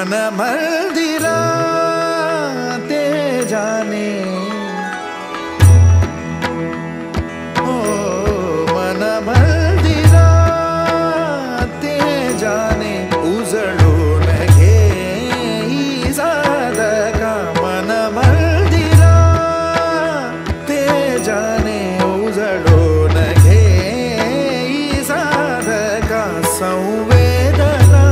मन मंदिरा ते जाने ओ मन मंदिरा ते जाने उजळून घे ही साधका मन मंदिरा ते जाने उजळून घे ही साधका संवेदना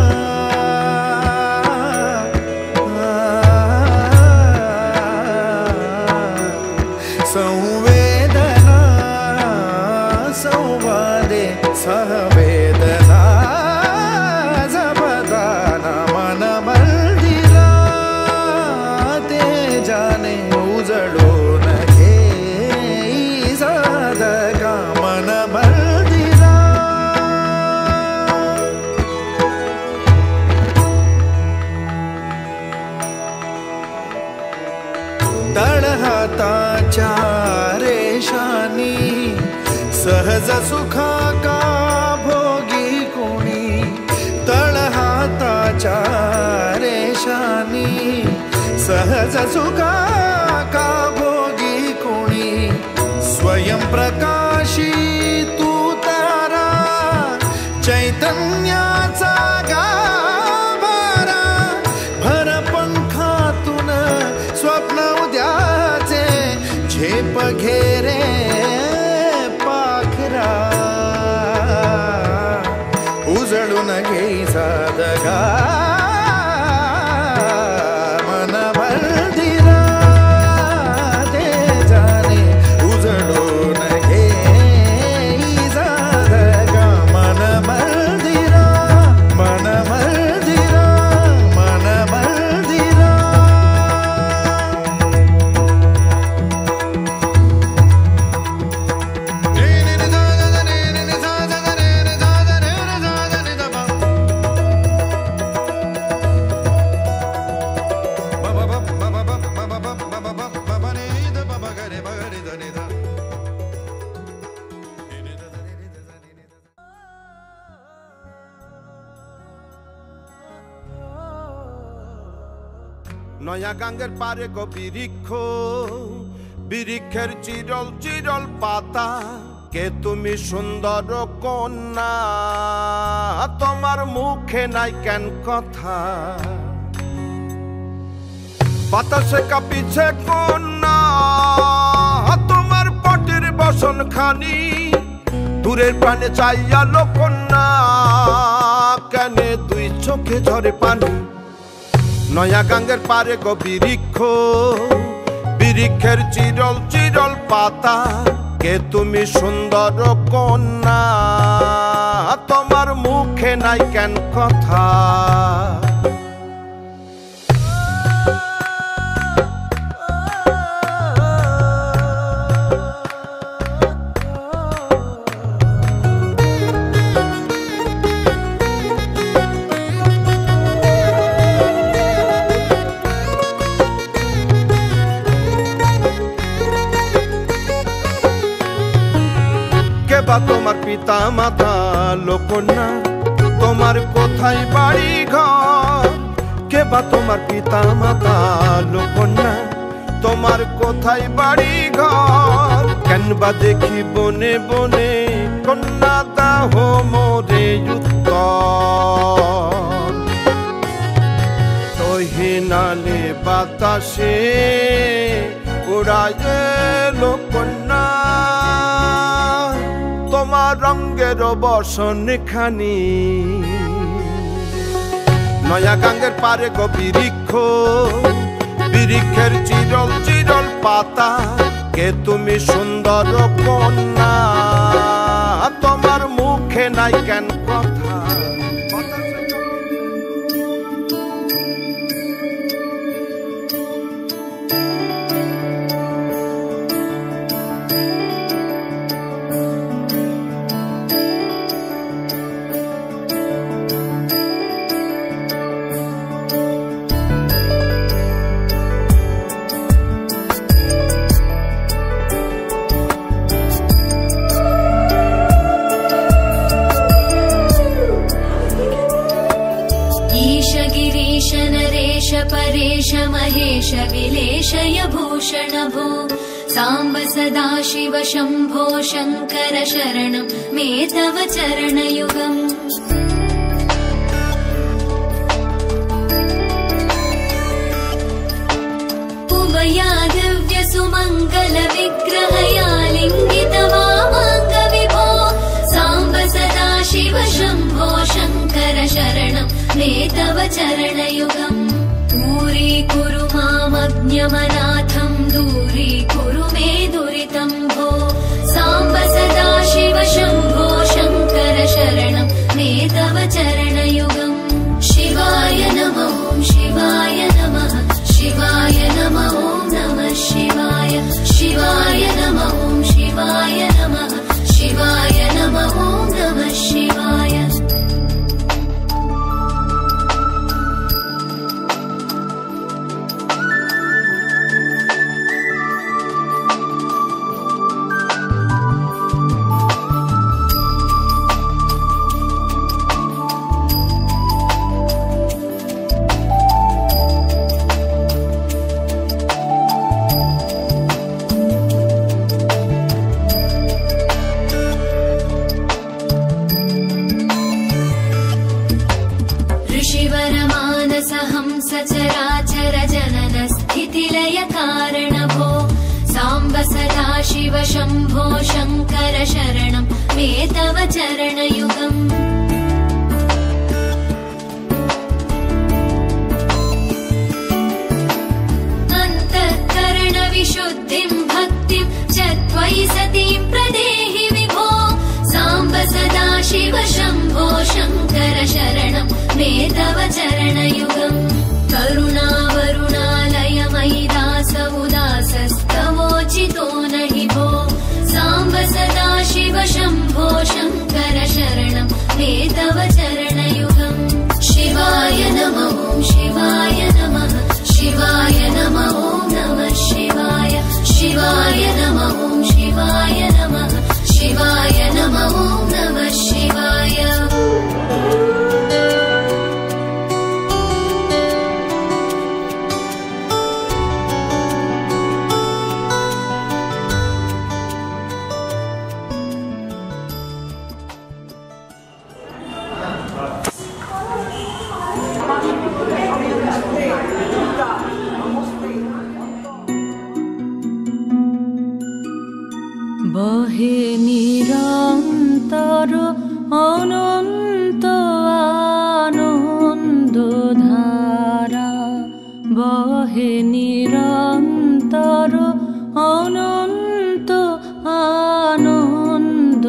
संवेदना संवादे सहवेदना जपदाना मन मंदिरा ते जाने उजळून घे ही साधका मन मंदिरा तळहाताच्या रेषानी सहज सुखा का भोगी कोणी तळहाताच्या रेषानी सहज सुखा का भोगी कोणी स्वयं प्रकाशी तू तारा चैतन्याचा गाभारा भर पंखातून स्वप्न उद्याचे झेप घेरे पाखरा उजळून घे साधका मन मंदिरा ते जाने उजळून घे ही साधका मन मंदिरा मन मंदिरा मन मंदिरा নয়া গাঙ্গের পারে গো বৃক্ষ বৃক্ষের চিরল চিরল পাতা কে তুমি সুন্দর কন্যা তোমার মুখে নাই কেন কথা বাতাসে কাঁপিছে কন্যা তোমার পটের বসন খানি দূরের প্রাণে চাইয়া লো কন্যা কেনে দুই চোখে ঝরে পানি নয়া গাঙ্গের পারে গো বৃক্ষ বৃক্ষের চিরল চিরল পাতা কে তুমি সুন্দর কন্যা তোমার মুখে নাই কেন কথা তোমার পিতা মাতা লোকন্যা তোমার কোথায় বাড়ি ঘর কে বা তোমার পিতা মাতা লোকন্যা তোমার কোথায় বাড়ি ঘর কেন বা দেখি বনে বনে কন্যা দাহ মোরে উত্তর তহিনালে বাতাসে উড়ায় লোকন্যা তোমার রঙের বসন খানি নয়া গাঙ্গের পারে গো বৃক্ষ বৃক্ষের চিরল চিরল পাতা কে তুমি সুন্দর কন্যা তোমার মুখে নাই কেন কথা ईश महेश विलेशय भूषण भो साम्ब सदा शिव शम्भो शङ्कर शरणं मे तव चरणयुगम् उमया दिव्य सुमङ्गल विग्रहया लिङ्गित वामाङ्ग विभो साम्ब सदा शिव शम्भो शङ्कर शरणं मे तव चरणयुगम् दूरीकुरु मामज्ञमनाथं दूरीकुरु मे दुरितं भो साम्ब सदा शिव शम्भो शङ्कर शरणं मे तव चरणयुगम् शिवाय नमः शिवाय नमः शिवाय नमः नमः शिवाय शिवाय नमः शिवाय नमः शिवाय नमः नमः शिवाय सचराचर जनन स्थितिलय कारण भो साम्ब सदा शिव शम्भो शङ्कर शरणं मे तव चरणयुगम् अन्तःकरण विशुद्धिं भक्तिं च त्वयि सतीं प्रदेहि विभो साम्ब सदा शिव शम्भो शङ्कर शरणं मे तव चरणयुगम् करुणावरुणालयमयि दास उदासस्तवोचितो नहि भो साम्ब सदा शिव शम्भो शङ्कर शरणं मे तव चरणयुगम् शिवाय नमः शिवाय नमः शिवाय नमः नमः शिवाय शिवाय नमः शिवाय नमः शिवाय नमः नमः शिवाय বহে নিরন্তর অনন্ত আনন্দ ধারা বহে নিরন্তর অনন্ত আনন্দ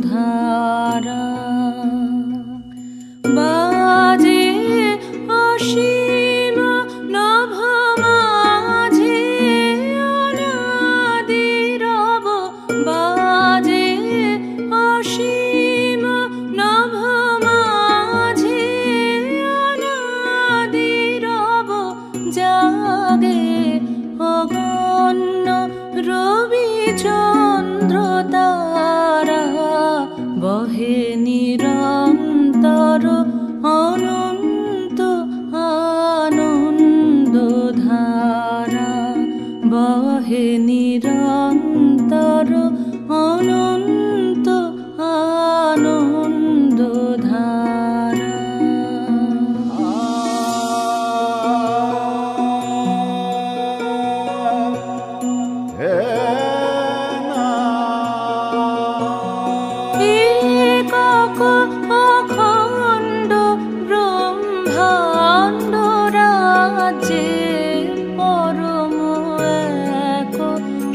ধারা বাজে অসীম নভ মাঝে অনাদিরব বাজে অসীম নভ মাঝে অনাদিরব জাগে অগণ্য রবি চন্দ্র তারা বহে নিরন্তর অনন্ত আনন্দ ধারা বহে নিরন্তর অনন্ত আনন্দ ধারা একক অখণ্ড ব্রহ্মাণ্ড রাজ্যে পরম এক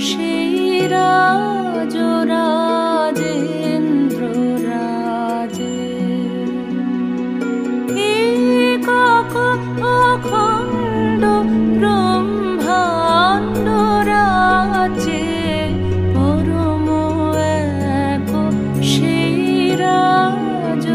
সেই রাজ রাজেন্দ্র রাজে একক অখণ্ড ব্রহ্মাণ্ড রাজ্যে পরম এক সেই রাজ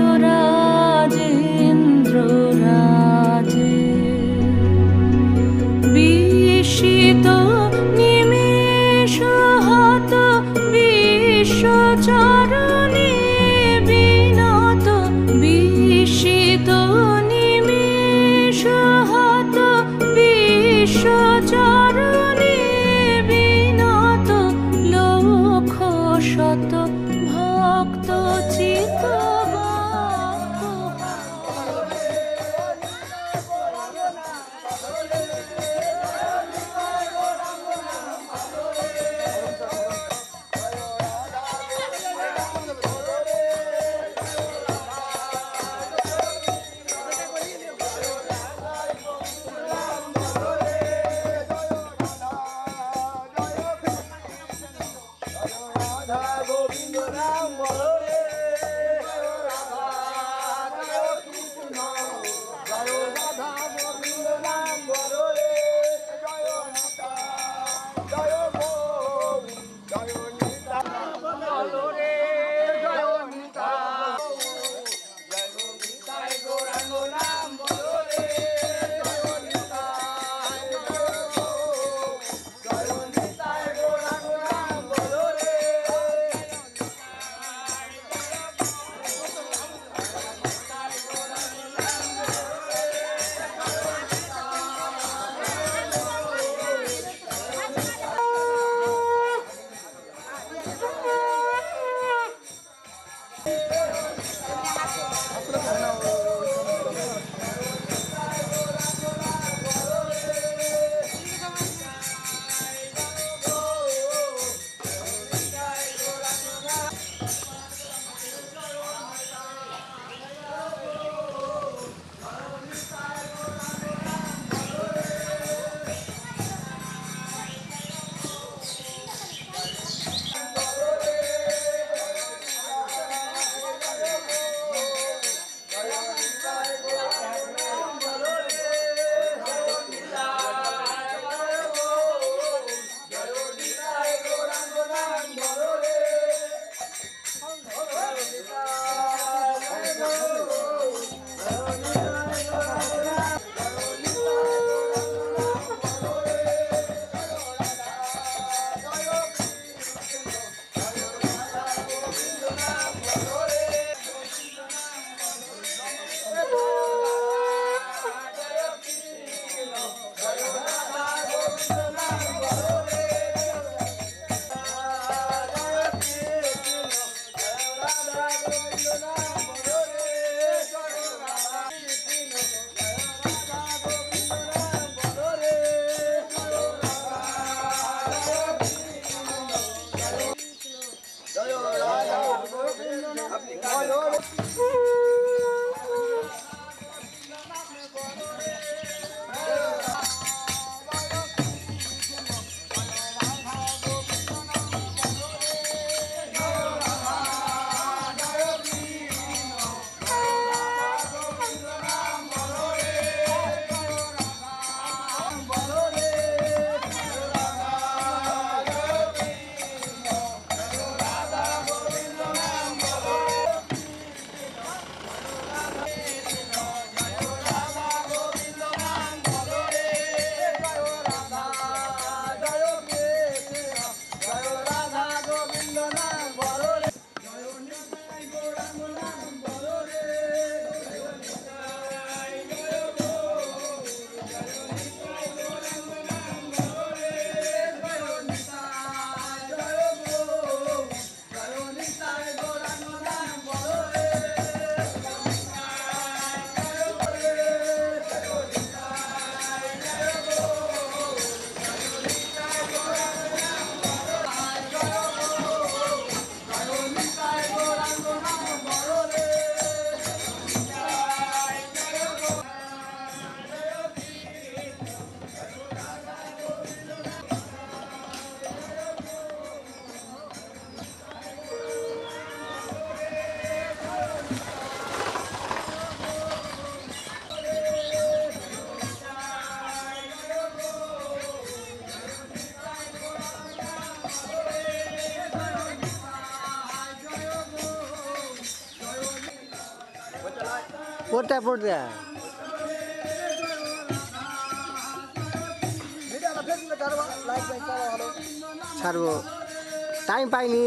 পড়তে পড়তে ছাড়বো টাইম পাইনি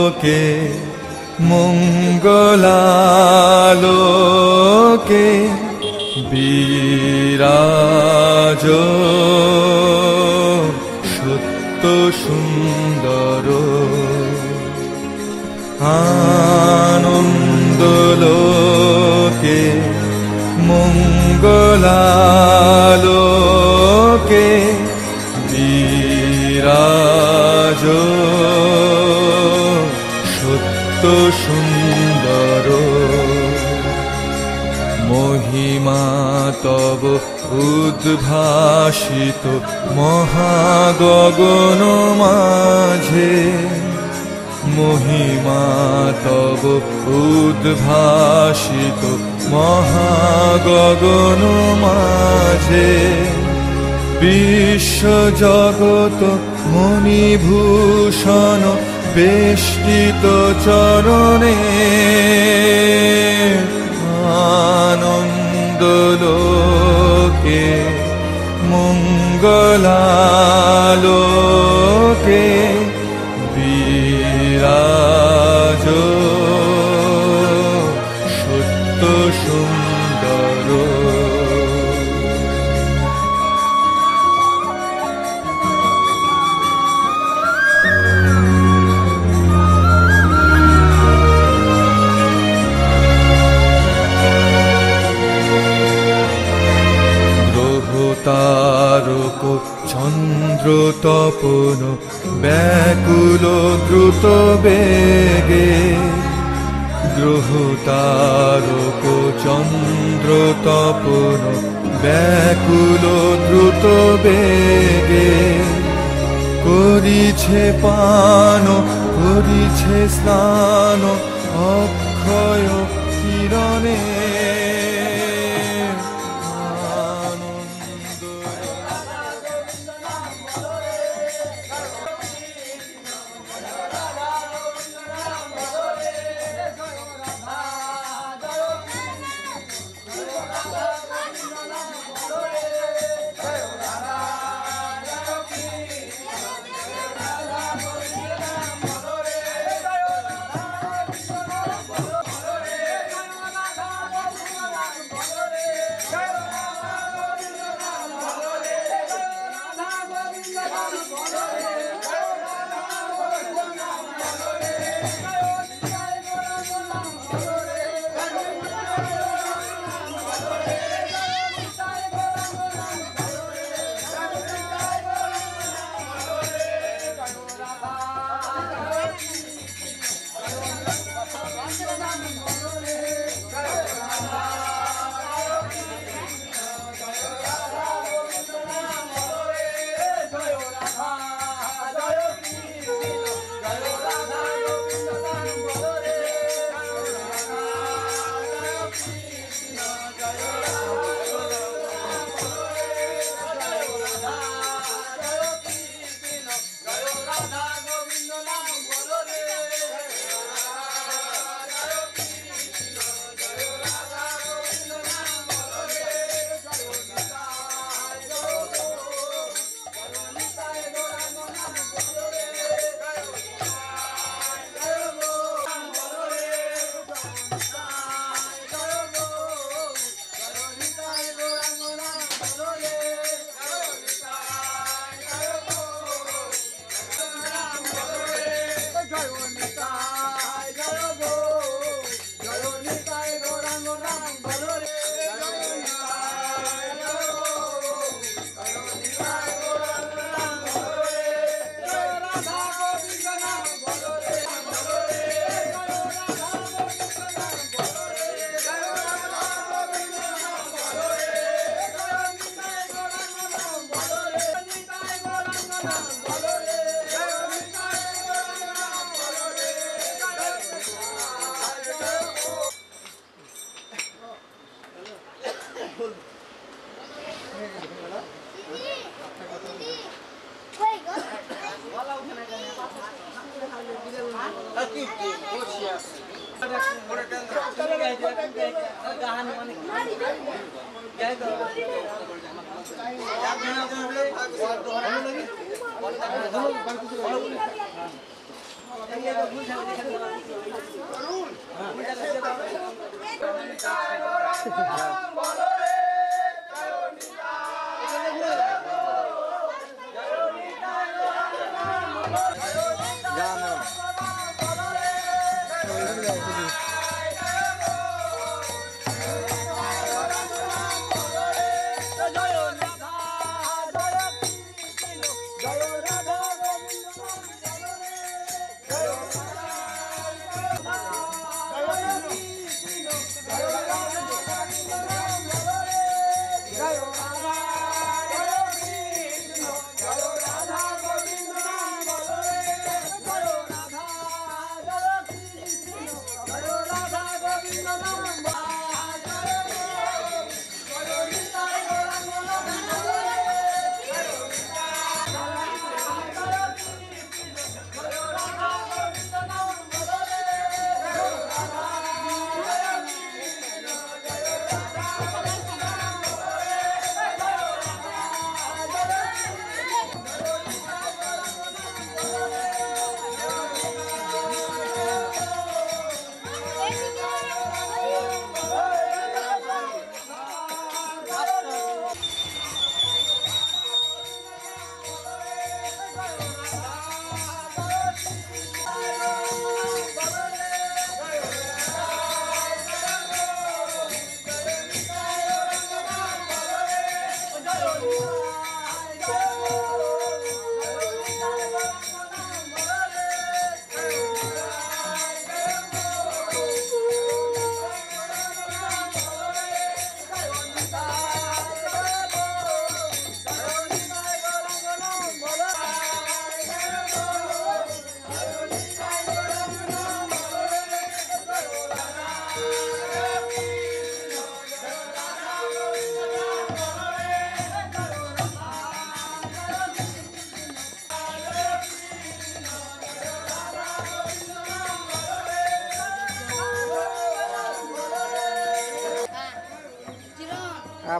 লোকে মঙ্গলালোকে বিরাজ সত্য সুন্দর আনন্দলোকে মঙ্গলালোকে বিরাজ সত্য সুন্দর মহিমা তব উদ্ভাসিত মহাগগন মাঝে মহিমা তব উদ্ভাসিত মহাগগন মাঝে বিশ্ব জগৎ মণিভূষণ বেষ্টিত চরণে আনন্দলোকে মঙ্গলালোকে বিরাজ সত্য সুন্দর তারক চন্দ্র তপন ব্যাকুল দ্রুত বেগে গ্রহ তারক চন্দ্র তপন ব্যাকুল দ্রুত বেগে করিছে পান করিছে স্নান অক্ষয় কিরণে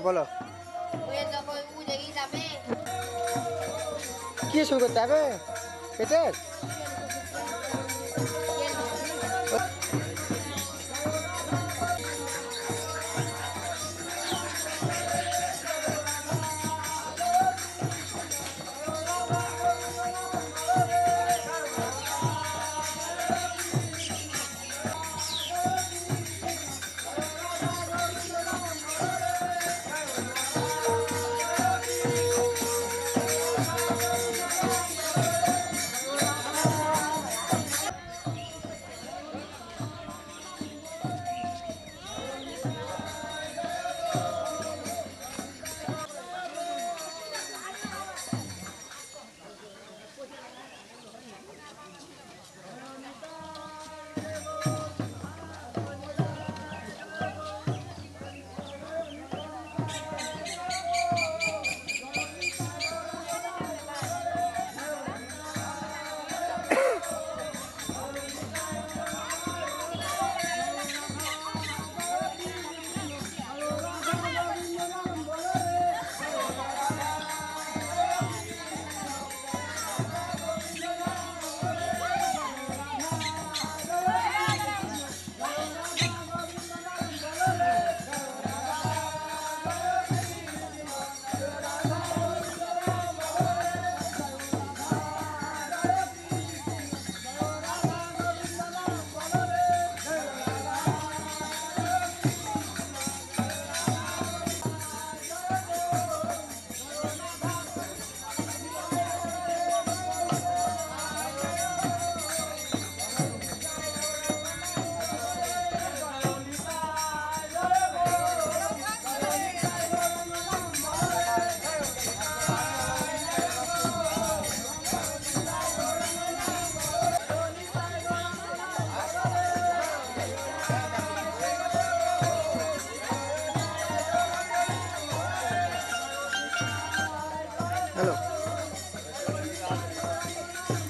বলো কি শুরু করতে হবে পেটের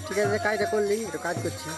ঠিক আছে কাজটা করলি একটু কাজ করছি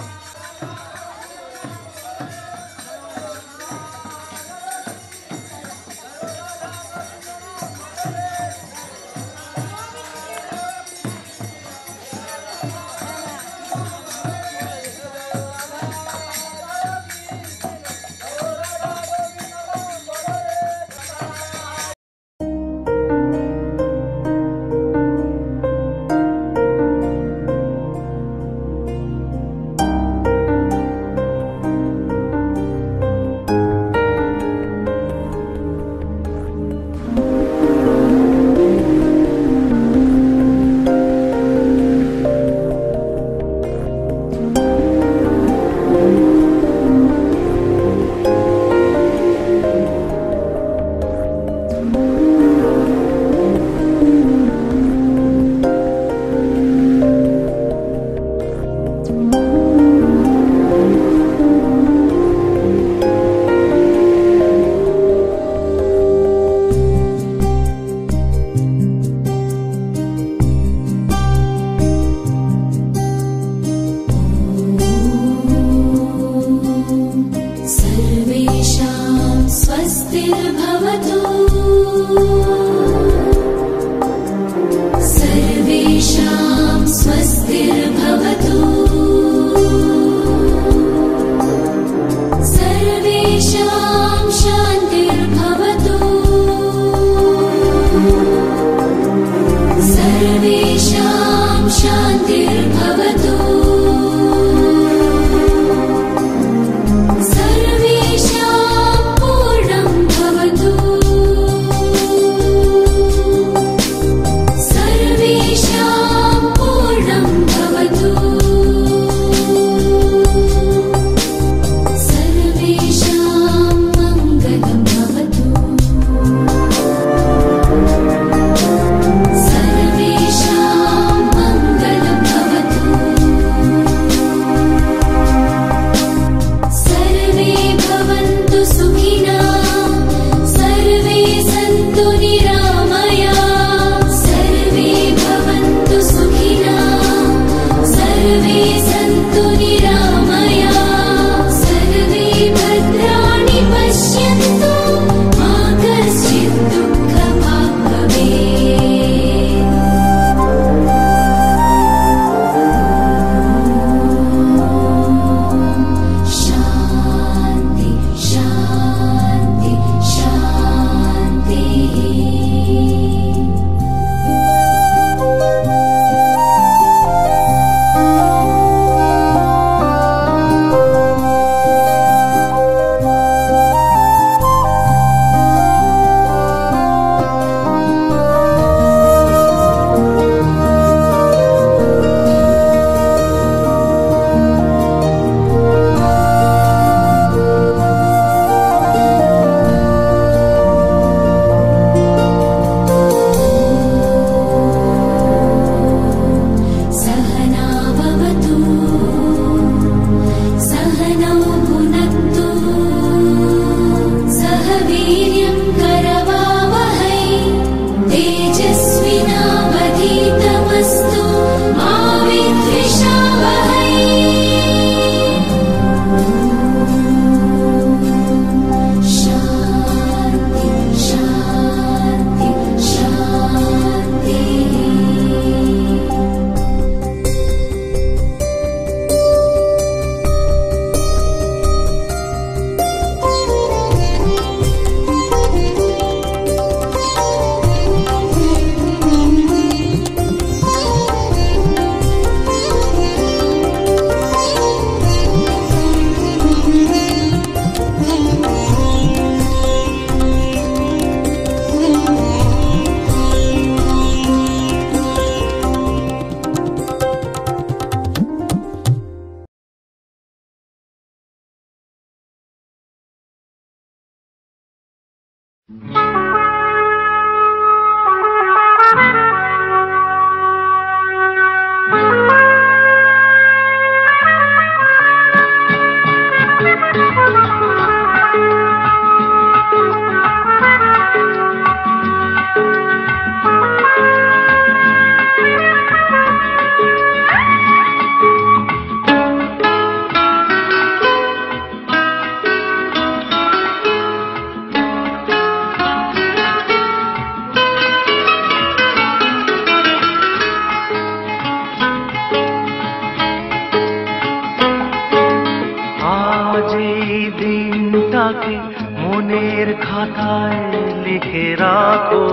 মনের খাতায় লিখে রাখো,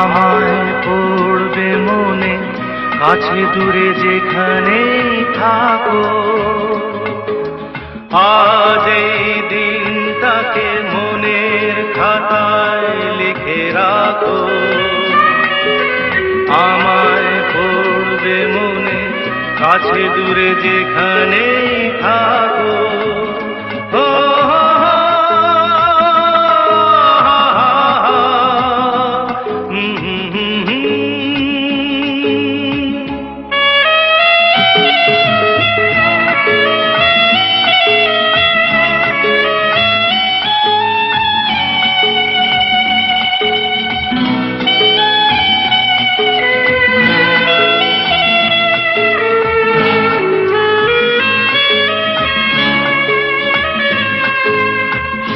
আমায় পড়বে মনে, কাছে দূরে যেখানেই থাকো। আজ এই দিনটাকে মনের খাতায় লিখে রাখো, আমায় পড়বে মনে, কাছে দূরে যেখানেই থাকো।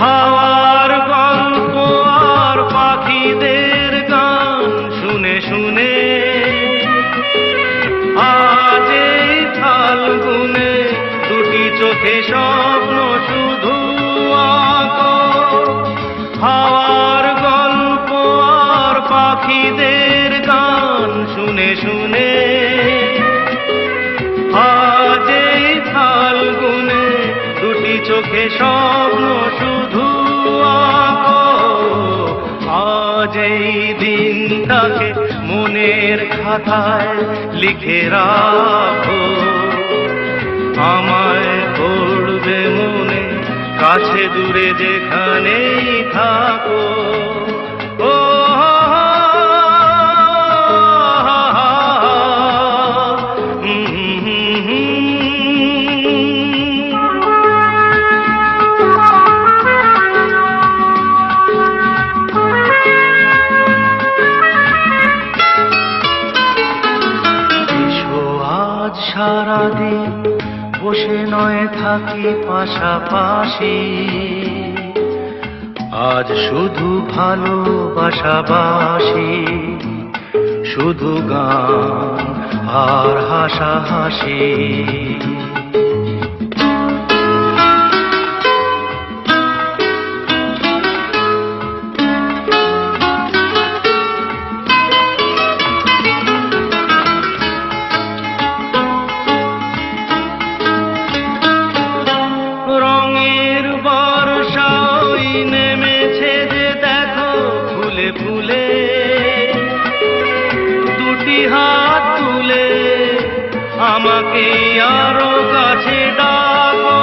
হাওয়ার গল্প আর পাখিদের গান শুনে শুনে আজ এই ফাল্গুনে দুটি চোখে স্বপ্ন শুধু আঁকো। হাওয়ার গল্প আর পাখিদের গান শুনে শুনে আজ এই ফাল্গুনে দুটি চোখে স্বপ্ন শুধু আঁকো। আজ এই দিনটাকে মনের খাতায় লিখে রাখো, আমায় পড়বে মনে, কাছে দূরে যেখানেই থাকো। ও সারাদিন বসে নয় থাকি পাশাপাশি, আজ শুধু ভালোবাসাবাসি, শুধু গান আর হাসাহাসি। আমাকে আরো কাছে ডাকো,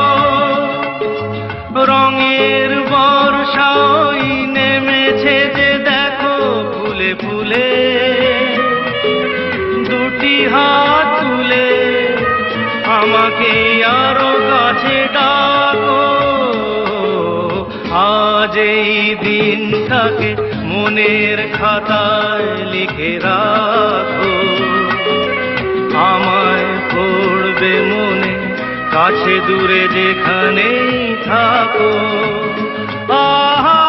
রঙের বর্ষাই নেমেছে যে দেখো ফুলে ফুলে। দুটি হাত তুলে আমাকে আরো কাছে ডাকো। আজ এই দিনটাকে মনের খাতায় লিখে রাখো, আমায় পড়বে মনে, কাছে দূরে যেখানেই থাকো। আহা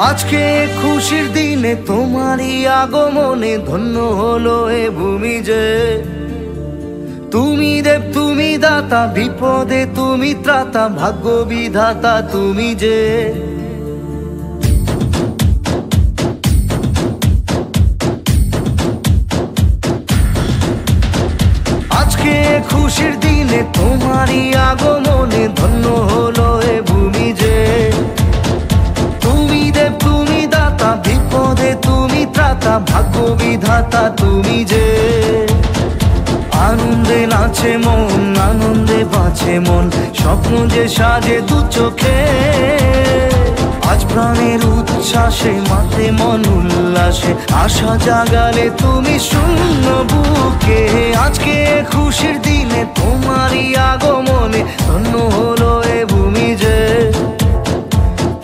আজকে খুশির দিনে তোমারই আগমনে ধন্য হলো এ ভূমি যে। তুমি দেব তুমি দাতা দাতা বিপদে তুমি ত্রাতা ভাগ্য বিধাতা তুমি যে আজকে খুশির দিনে তোমারই আগমনে ধন্য হলো এ ভূমি যে তুমি দেব তুমি দাতা বিপদে তুমি ত্রাতা ভাগ্য বিধাতা তুমি যে আনন্দে নাচে মন আনন্দে বাঁচে মন স্বপ্ন যে সাজে দু চোখে আজ প্রাণের উচ্ছ্বাসে মাতে মন উল্লাসে আশা জাগালে তুমি শূন্য বুকে আজকে খুশির দিনে তোমারই আগমনে ধন্য হলো এ ভূমি যে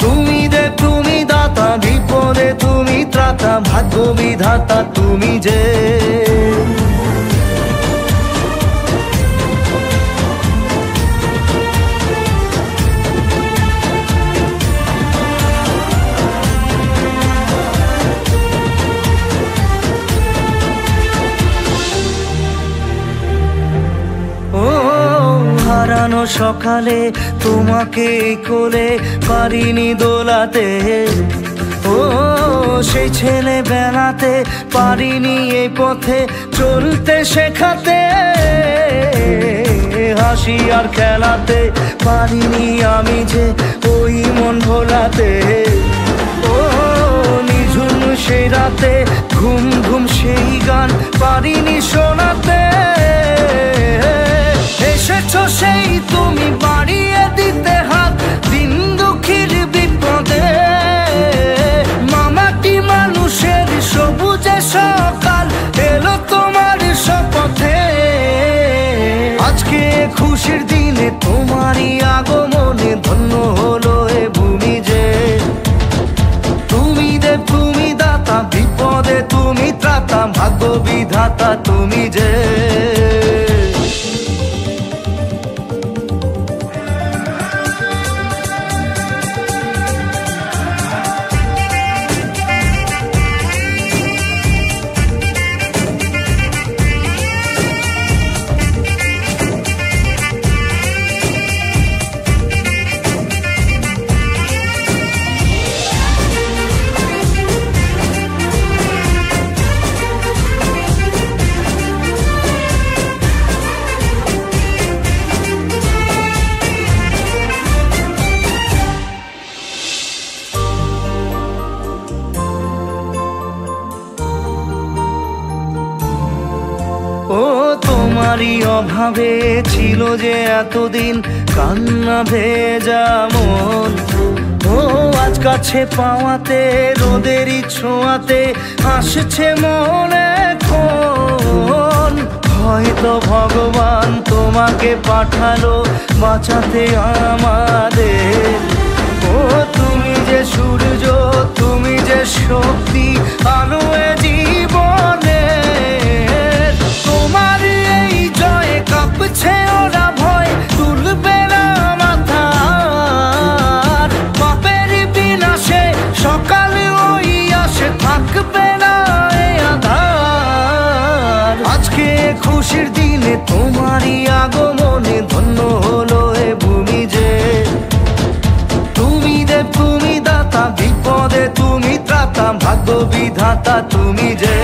তুমি দেব তুমি দাতা বিপদে তুমি ত্রাতা ভাগ্য বিধাতা তুমি যে হারানো সকালে তোমাকে কোলে পারিনি দোলাতে ও সেই ছেলে বেলাতে পারিনি এই পথে চলতে শেখাতে হাসি আর খেলাতে পারিনি আমি যে ওই মন ভোলাতে ও নিঝুম সেই রাতে ঘুম ঘুম সেই গান পারিনি শোনাতে এসেছো সেই তুমি বাড়িয়ে দিতে হাত দিন দুঃখীর বিপদে মামাটি মানুষের সবুজে সকাল এলো তোমার শপথে আজকে খুশির দিনে তোমারই আগমনে ধন্য হলো এ ভূমি যে তুমি দেব তুমি দাতা বিপদে তুমি ত্রাতা ভাগ্য বিধাতা তুমি যে তোমারই অভাবে ছিল যে এতদিন কান্না ভেজা মন ও আজ কাছে পাওয়াতে রোদেরই ছোঁয়াতে আসছে মনে কোন হয়তো ভগবান তোমাকে পাঠালো বাঁচাতে আমাদের ও তুমি যে সূর্য তুমি যে শক্তি আলো জীবনে তোমার এই জয় কাঁপছে ওরা ভয় তুলবে না মাথা পাপের বিনাশে সকালে ওই আসে থাকবে না এই আধার আজকে খুশির দিনে তোমারই আগমনে ধন্য হলো এ ভূমি যে তুমি দেব তুমি দাতা বিপদে তুমি ত্রাতা ভাগ্য বিধাতা তুমি যে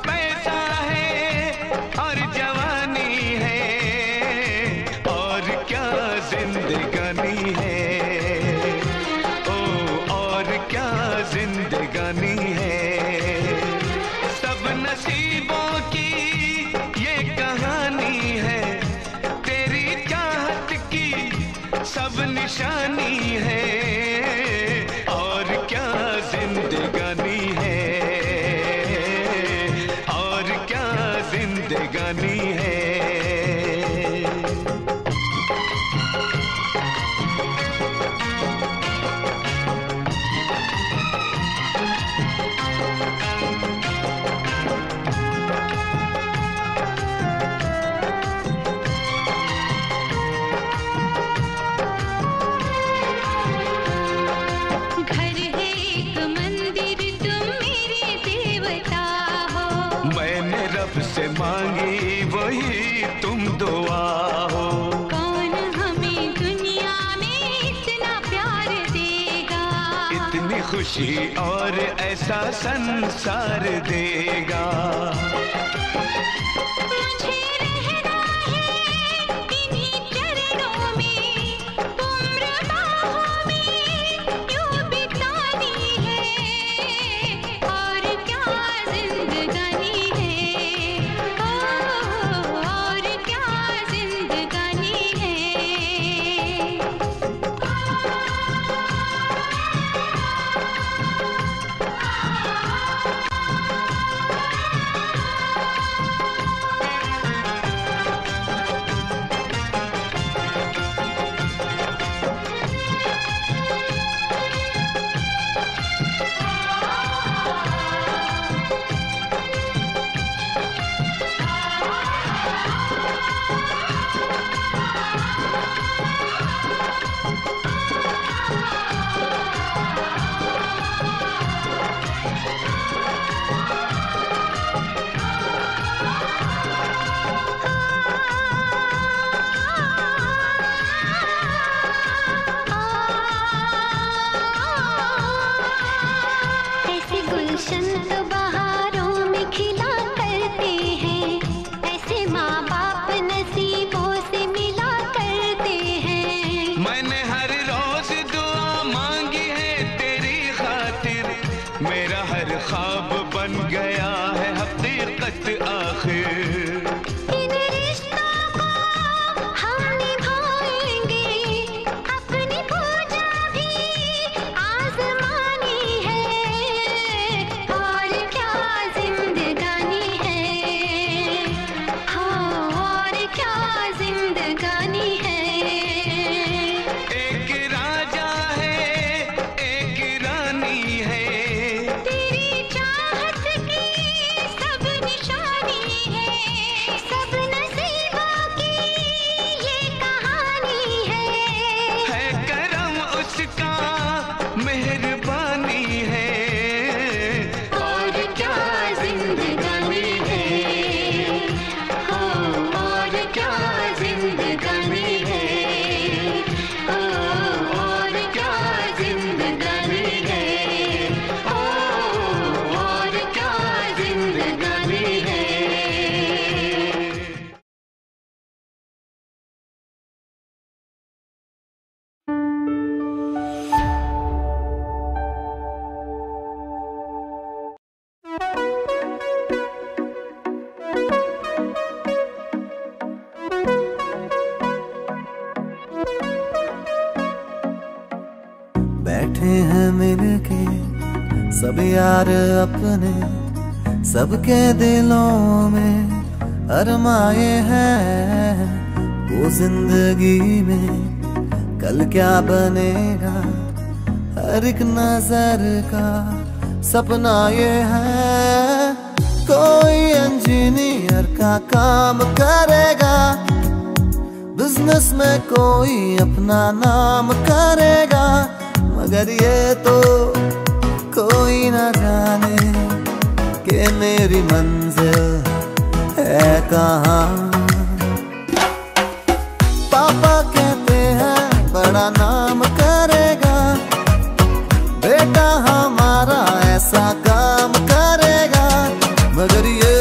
पैसा है और जवानी है, और क्या जिंदगानी है, ओ और क्या जिंदगानी है। सब नसीबों की ये कहानी है, तेरी चाहत की सब निशानी है, और क्या जिंदगानी है, और क्या जिंदगानी है। घर है एक मंदिर, तुम मेरे देवता हो। मैंने रब से मांगी वही तुम दुआ हो। कौन हमें दुनिया में इतना प्यार देगा, इतनी खुशी और ऐसा संसार देगा। मुझे रहना है इन्हीं चरणों में, उम्र बाहों में यूं बितानी है, और क्या जिंदगानी है, और क्या जिंदगानी है। ऐसे गुलशन तो बहारों में खिला करते हैं, ऐसे माँ बाप नसीबों से मिला करते हैं। मैंने हर रोज दुआ मांगी है तेरी खातिर, मेरा हर ख्वाब बन गया है हकीकत आखिर। इन रिश्तों को हम निभाएंगे, अपनी पूजा भी आजमानी है, और क्या जिंदगानी है, हाँ और क्या जिंदगानी है। एक राजा है एक रानी है, तेरी चाहत की सब निशानी है, सब नसीबों की ये कहानी है करम उसका मेहरबानी है, और क्या जिंदगानी है, हो और क्या जिंदगानी है, हो और क्या जिंदगानी है, हो और क्या जिंदगानी है। बैठे हैं मिलके सब यार अपने, सबके दिलों में अरमाए हैं। वो जिंदगी में कल क्या बनेगा, हर एक नजर का सपना ये है। कोई इंजीनियर का काम करेगा, बिजनेस में कोई अपना नाम करेगा, मगर ये तो कोई न जाने कि मेरी मंजिल है कहाँ। पापा कहते हैं बड़ा नाम करेगा, बेटा हमारा ऐसा काम करेगा, मगर ये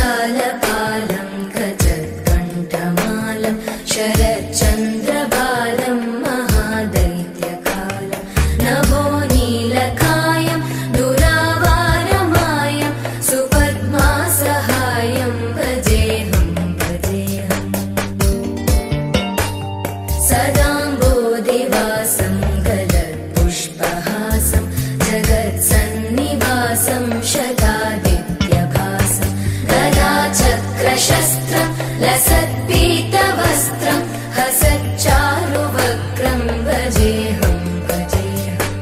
जगज्जालपालं गजत्कण्ठमालं शरच्चन्द्रबालं महादैत्यकालं नभो नीलकायं दुरावारमायं सुपद्मासहायं भजेऽहं भजेऽहम् सदाम्बोधिवासं गलत्पुष्पहासं जगत्सन्निवासं शतादित्यभासं गदाचक्रशस्त्रं लसत्पीतवस्त्रं हसच्चारुवक्त्रं भजेऽहं भजेऽहम्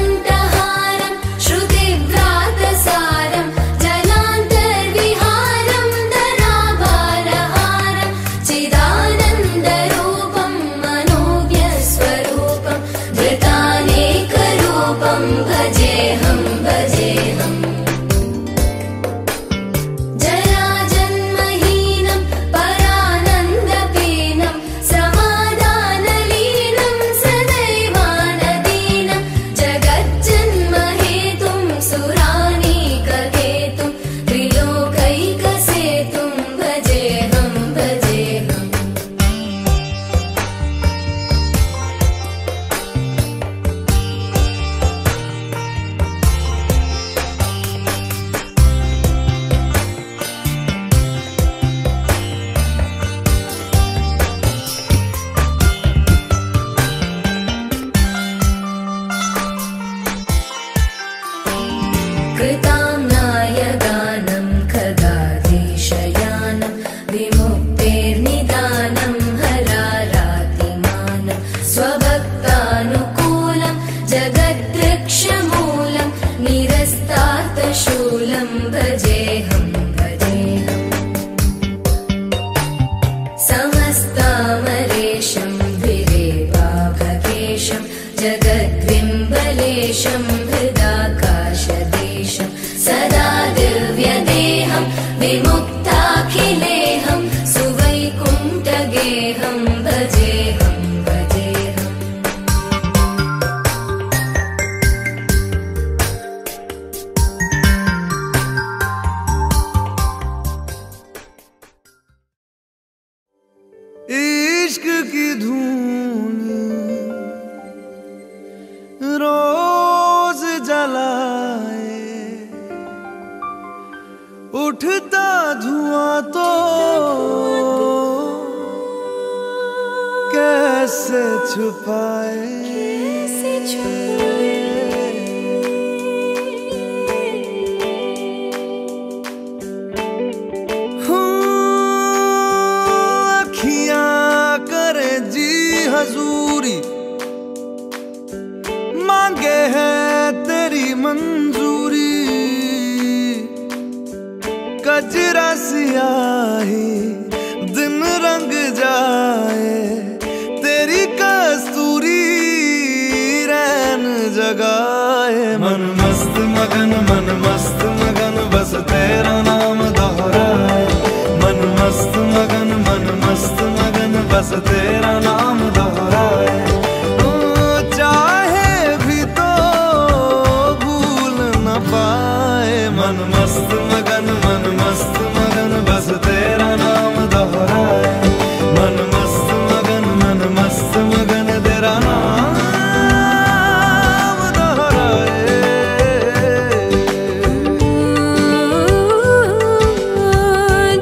रमाकण्ठहारं श्रुतिव्रातसारं जलान्तर्विहारं धराभारहारं इश्क की धून रोज जलाए, उठता धुआं तो कैसे छुपाए, अखियां करे जी हजूरी, मांगे है तेरी मंजूरी, कजरा सियाही दिन रंग जाए, तेरी कस्तूरी रैन जगाए। मन मस्त मगन बस तेरा नाम दोहराए, मन मस्त मगन बस तेरा नाम दोहराए। चाहे भी तो भूल न पाए, मन मस्त मगन बस तेरा नाम दोहराए, मन मस्त मगन तेरा नाम दोहराए।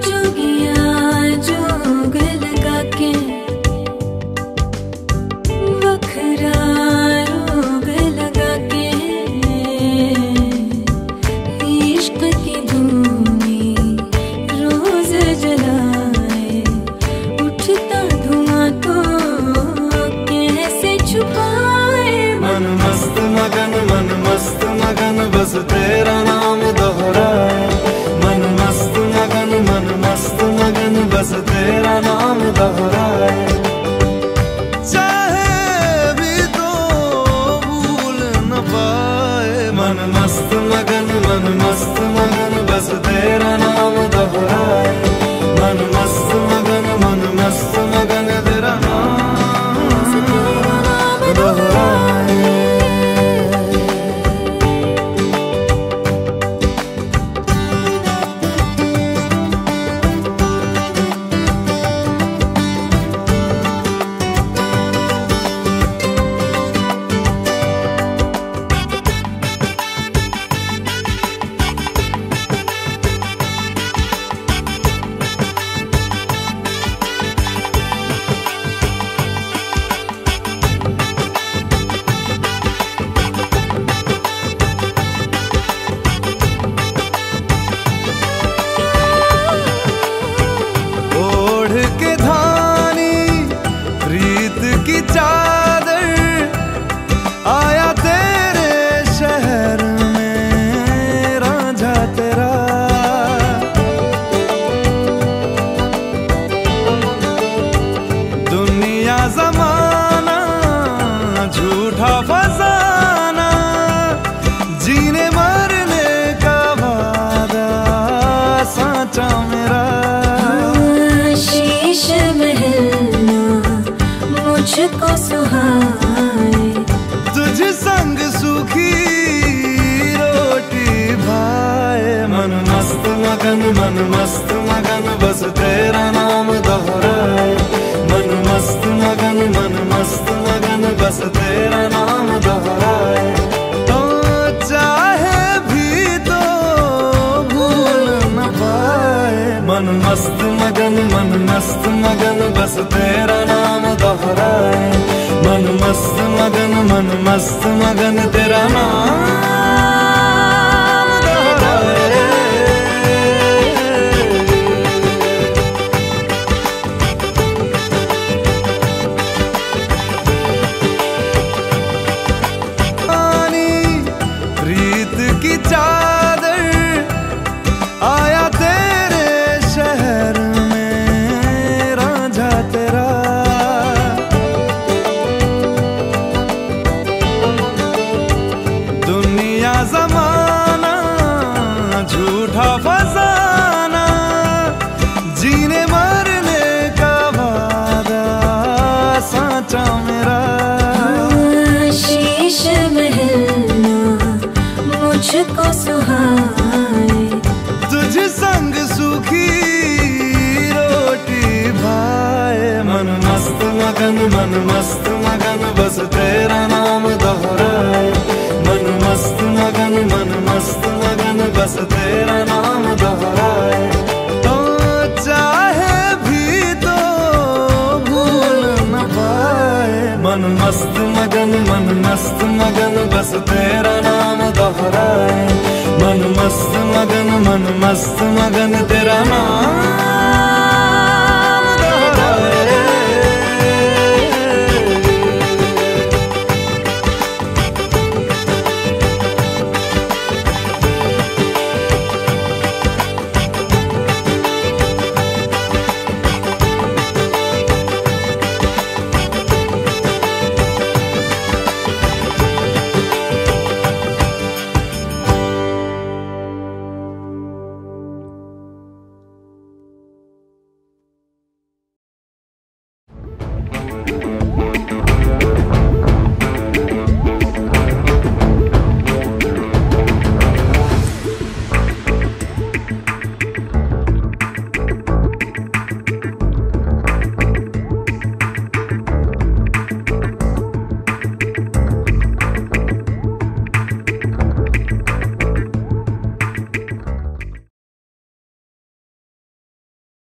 जोगिया जोग लगा के बखरा रोग लगा के, इश्क की धूनी रोज जलाए, उठता धुआं तो कैसे छुपाए। मन मस्त मगन बस तेरा नाम दोहराए, मन मस्त मगन बस तेरा नाम दोहराए। चाहे भी तो भूल न पाए, मन मस्त मगन बस तेरा नाम दोहराए, मन मस्त मगन तेरा नाम दोहराए। ओढ़ के धानी प्रीत की चादर, आया तेरे शहर में रांझा तेरा। दुनिया जमाना झूठा फसाना, जीने मरने का वादा साचा मेरा। शीश महलना मुझको सुहाए, तुझ संग सूखी रोटी भाए। मन मस्त मगन बस तेरा नाम दोहराए, मन मस्त मगन बस तेरा नाम दोहराए। तो चाहे भी तो भूल न पाए, मन मस्त मगन बस तेरा नाम दोहराए, मन मस्त मगन तेरा नाम दोहराए। प्रीत की चादर, आया तेरे शहर में रांझा तेरा। दुनिया बस तेरा नाम दोहराए। मन मस्त मगन तेरा नाम